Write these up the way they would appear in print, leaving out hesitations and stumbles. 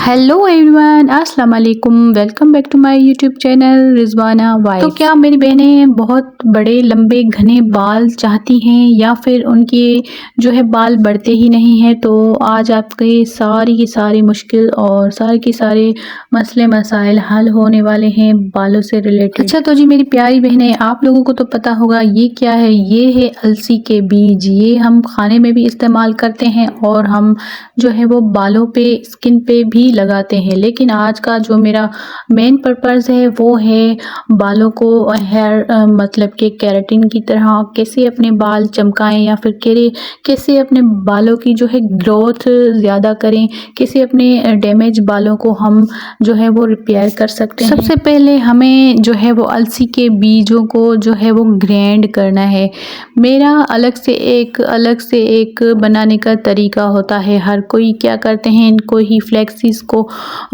Hello everyone, अस्सलाम वालेकुम। Welcome back to my YouTube channel Rizwana wife. तो क्या मेरी बहनें बहुत बड़े लंबे घने बाल चाहती हैं या फिर उनके जो है बाल बढ़ते ही नहीं हैं? तो आज आपके सारी की सारी मुश्किल और सारे के सारे मसले मसाइल हल होने वाले हैं बालों से रिलेटेड। अच्छा तो जी मेरी प्यारी बहनें, आप लोगों को तो पता होगा ये क्या है। ये है अलसी के बीज। ये हम खाने में भी इस्तेमाल करते हैं और हम जो है वो बालों पे, स्किन पे भी लगाते हैं। लेकिन आज का जो मेरा मेन पर्पस है वो है बालों को हेयर मतलब के केराटिन की तरह कैसे अपने बाल चमकाएं या फिर कैसे अपने बालों की जो है ग्रोथ ज़्यादा करें, कैसे अपने डैमेज बालों को हम जो है वो रिपेयर कर सकते हैं। सबसे पहले हमें जो है वो अलसी के बीजों को जो है वो ग्राइंड करना है। मेरा अलग से एक बनाने का तरीका होता है। हर कोई क्या करते हैं, इनको ही फ्लैक्सीज को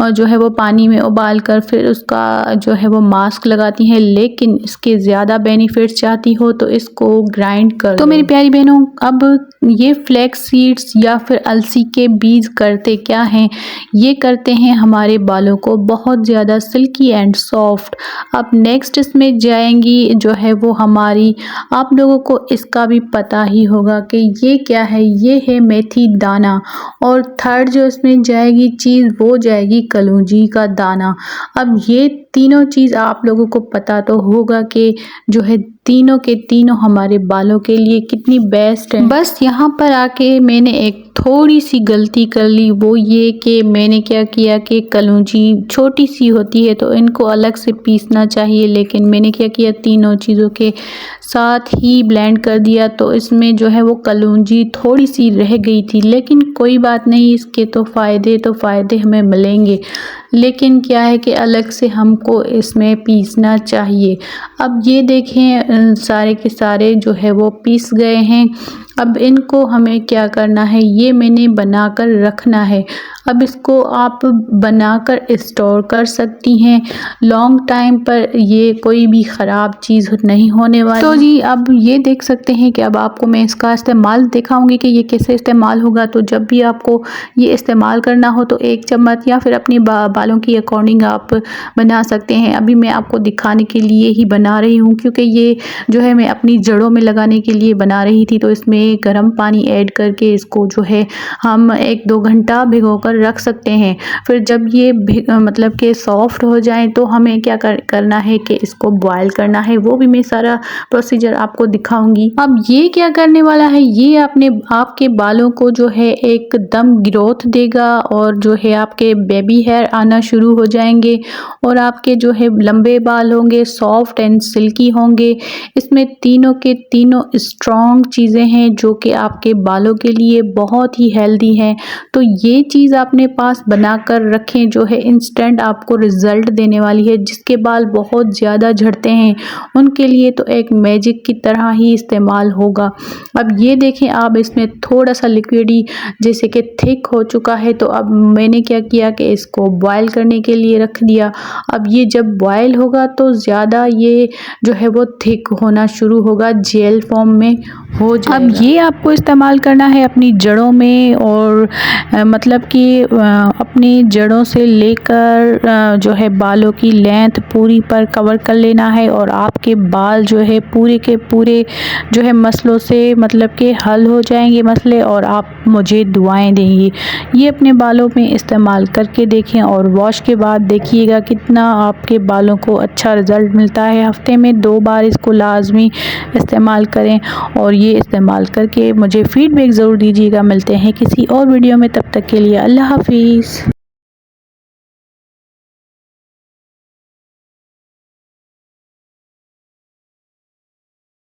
जो है वो पानी में उबाल कर फिर उसका जो है वो मास्क लगाती हैं। लेकिन इसके ज़्यादा बेनिफिट्स चाहती हो तो इसको ग्राइंड कर तो मेरी प्यारी बहनों, अब ये फ्लैक्स सीड्स या फिर अलसी के बीज करते क्या हैं? ये करते हैं हमारे बालों को बहुत ज़्यादा सिल्की एंड सॉफ्ट। अब नेक्स्ट इसमें जाएंगी जो है वो हमारी, आप लोगों को इसका भी पता ही होगा कि ये क्या है। ये है मेथी दाना। और थर्ड जो इसमें जाएगी चीज़ वो जाएगी कलौंजी का दाना। अब ये तीनों चीज़ आप लोगों को पता तो होगा कि जो है तीनों के तीनों हमारे बालों के लिए कितनी बेस्ट है। बस यहाँ पर आके मैंने एक थोड़ी सी गलती कर ली, वो ये कि मैंने क्या किया कि कलौंजी छोटी सी होती है तो इनको अलग से पीसना चाहिए, लेकिन मैंने क्या किया तीनों चीज़ों के साथ ही ब्लेंड कर दिया। तो इसमें जो है वो कलौंजी थोड़ी सी रह गई थी, लेकिन कोई बात नहीं, इसके तो फ़ायदे हमें मिलेंगे। लेकिन क्या है कि अलग से हमको इसमें पीसना चाहिए। अब ये देखें सारे के सारे जो है वो पीस गए हैं। अब इनको हमें क्या करना है, ये मैंने बनाकर रखना है। अब इसको आप बनाकर स्टोर कर सकती हैं लॉन्ग टाइम पर, ये कोई भी ख़राब चीज़ नहीं होने वाली। तो जी अब ये देख सकते हैं कि अब आपको मैं इसका इस्तेमाल दिखाऊंगी कि ये कैसे इस्तेमाल होगा। तो जब भी आपको ये इस्तेमाल करना हो तो 1 चम्मच या फिर अपनी बालों की अकॉर्डिंग आप बना सकते हैं। अभी मैं आपको दिखाने के लिए ही बना रही हूँ, क्योंकि ये जो है मैं अपनी जड़ों में लगाने के लिए बना रही थी। तो इसमें गर्म पानी ऐड करके इसको जो है हम 1-2 घंटा भिगो कर रख सकते हैं। फिर जब ये मतलब कि सॉफ्ट हो जाए तो हमें क्या करना है कि इसको बॉयल करना है। वो भी मैं सारा प्रोसीजर आपको दिखाऊंगी। अब ये क्या करने वाला है, ये आपके बालों को जो है एकदम ग्रोथ देगा और जो है आपके बेबी हेयर आना शुरू हो जाएंगे और आपके जो है लंबे बाल होंगे, सॉफ्ट एंड सिल्की होंगे। इसमें तीनों के तीनों स्ट्रॉन्ग चीज़ें हैं जो कि आपके बालों के लिए बहुत ही हेल्दी हैं। तो ये चीज़ अपने पास बनाकर रखें, जो है इंस्टेंट आपको रिज़ल्ट देने वाली है। जिसके बाल बहुत ज़्यादा झड़ते हैं उनके लिए तो एक मैजिक की तरह ही इस्तेमाल होगा। अब ये देखें, आप इसमें थोड़ा सा लिक्विडी जैसे कि थिक हो चुका है। तो अब मैंने क्या किया कि इसको बॉयल करने के लिए रख दिया। अब ये जब बॉयल होगा तो ज़्यादा ये जो है वो थिक होना शुरू होगा, जेल फॉर्म में हो जाएगा। अब ये आपको इस्तेमाल करना है अपनी जड़ों में और मतलब कि अपनी जड़ों से लेकर जो है बालों की लेंथ पूरी पर कवर कर लेना है और आपके बाल जो है पूरे के पूरे जो है मसलों से मतलब कि हल हो जाएंगे मसले, और आप मुझे दुआएं देंगी। ये अपने बालों में इस्तेमाल करके देखें और वॉश के बाद देखिएगा कितना आपके बालों को अच्छा रिज़ल्ट मिलता है। हफ्ते में 2 बार इसको लाजमी इस्तेमाल करें और ये इस्तेमाल करके मुझे फीडबैक ज़रूर दीजिएगा। मिलते हैं किसी और वीडियो में, तब तक के लिए अल्लाह हाफिज़।